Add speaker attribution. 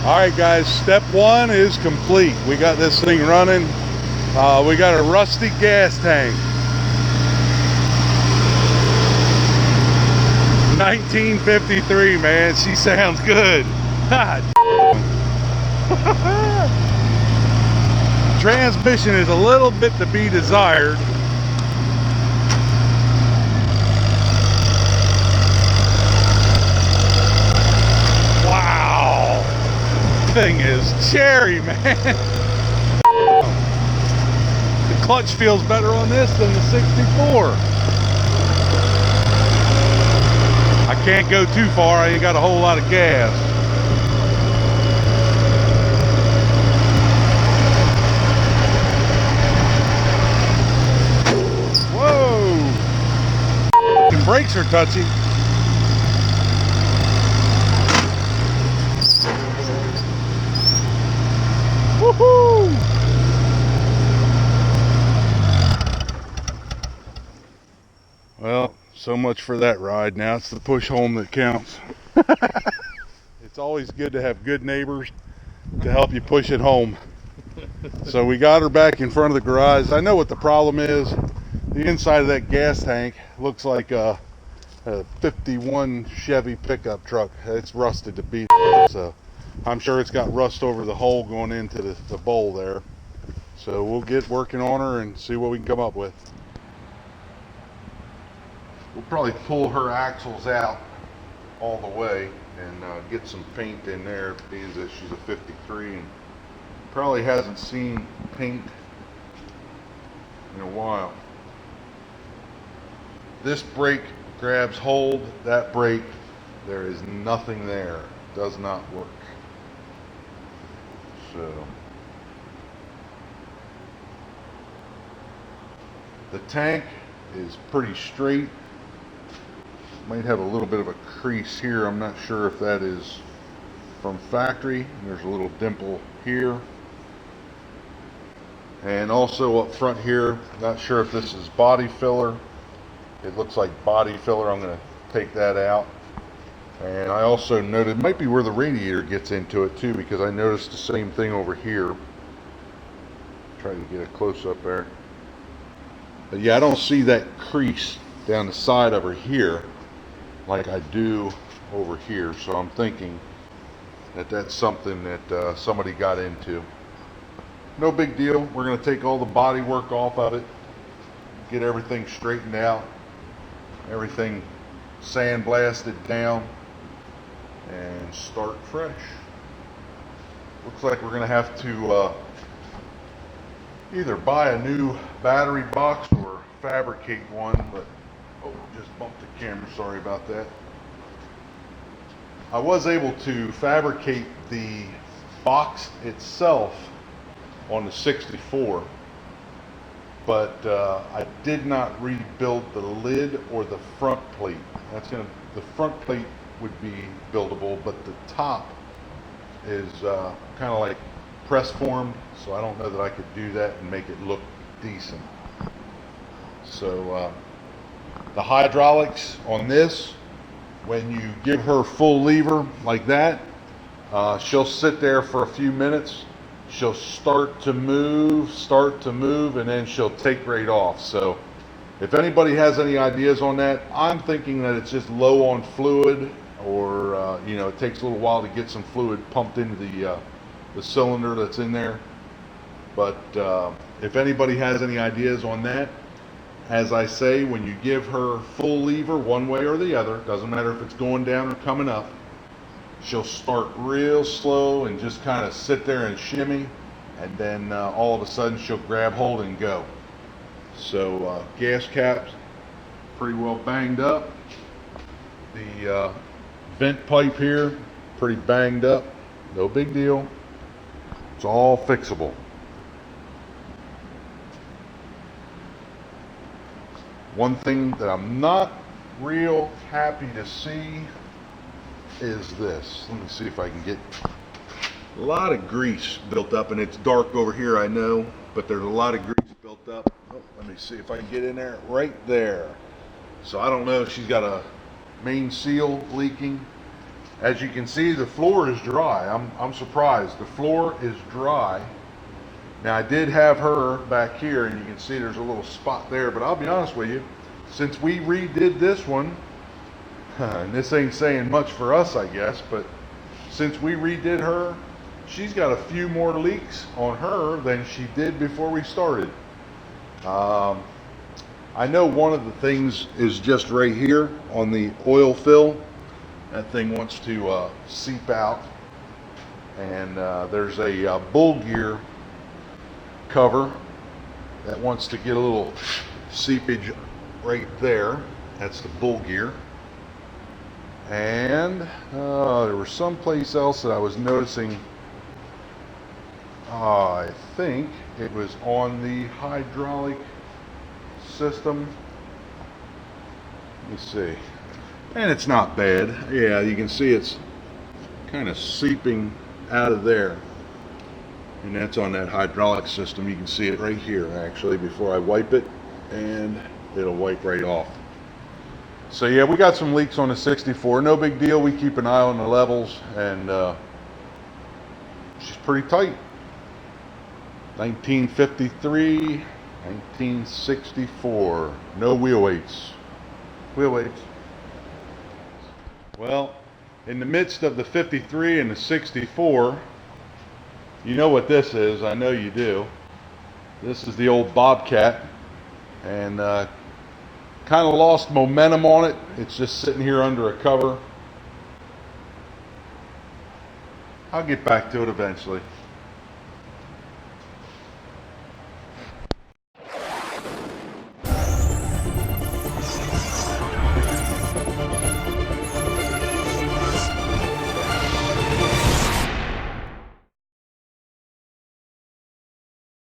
Speaker 1: Alright guys, step one is complete. We got this thing running. We got a rusty gas tank. 1953, man. She sounds good. Transmission is a little bit to be desired. Wow, thing is cherry, man. The clutch feels better on this than the 64. I can't go too far, I ain't got a whole lot of gas. Whoa! The brakes are touchy. Woohoo! Well, so much for that ride. Now it's the push home that counts. It's always good to have good neighbors to help you push it home. So we got her back in front of the garage. I know what the problem is. The inside of that gas tank looks like a 51 Chevy pickup truck. It's rusted to beat, so I'm sure it's got rust over the hole going into the bowl there. So we'll get working on her and see what we can come up with. We'll probably pull her axles out all the way and get some paint in there, being that she's a 53 and probably hasn't seen paint in a while. This brake grabs hold, that brake, there is nothing there, does not work. So the tank is pretty straight. Might have a little bit of a crease here. I'm not sure if that is from factory. There's a little dimple here. And also up front here, not sure if this is body filler. It looks like body filler. I'm going to take that out. And I also noted, it might be where the radiator gets into it too, because I noticed the same thing over here. Try to get a close up there. But yeah, I don't see that crease down the side over here like I do over here, so I'm thinking that that's something that somebody got into. No big deal. We're going to take all the body work off of it, get everything straightened out, everything sandblasted down, and start fresh. Looks like we're going to have to either buy a new battery box or fabricate one, but oh, just bumped the camera, sorry about that. I was able to fabricate the box itself on the 64, but I did not rebuild the lid or the front plate. The front plate would be buildable, but the top is kind of like press formed, so I don't know that I could do that and make it look decent. So the hydraulics on this, when you give her full lever like that, she'll sit there for a few minutes. She'll start to move, and then she'll take right off. So if anybody has any ideas on that, I'm thinking that it's just low on fluid, or it takes a little while to get some fluid pumped into the cylinder that's in there. But if anybody has any ideas on that, as I say, when you give her full lever one way or the other, doesn't matter if it's going down or coming up, she'll start real slow and just kind of sit there and shimmy, and then all of a sudden she'll grab hold and go. So gas caps pretty well banged up. The vent pipe here pretty banged up. No big deal. It's all fixable. One thing that I'm not real happy to see is this. Let me see if I can get a lot of grease built up, and it's dark over here, I know, but there's a lot of grease built up. Oh, let me see if I can get in there, right there. So I don't know if she's got a main seal leaking, As you can see, the floor is dry. I'm surprised. The floor is dry. Now, I did have her back here, and you can see there's a little spot there, but I'll be honest with you, since we redid this one, and this ain't saying much for us, I guess, but since we redid her, she's got a few more leaks on her than she did before we started. I know one of the things is just right here on the oil fill. That thing wants to seep out, and there's a bull gear cover that wants to get a little seepage right there. That's the bull gear. And there was someplace else that I was noticing. I think it was on the hydraulic system. Let me see. And it's not bad. Yeah, you can see it's kind of seeping out of there. And that's on that hydraulic system. You can see it right here, actually, before I wipe it, and it'll wipe right off. So yeah, we got some leaks on the 64. No big deal. We keep an eye on the levels, and she's pretty tight. 1953, 1964. No wheel weights. Wheel weights. Well, in the midst of the 53 and the 64, you know what this is. I know you do. This is the old Bobcat, and kind of lost momentum on it. It's just sitting here under a cover. I'll get back to it eventually.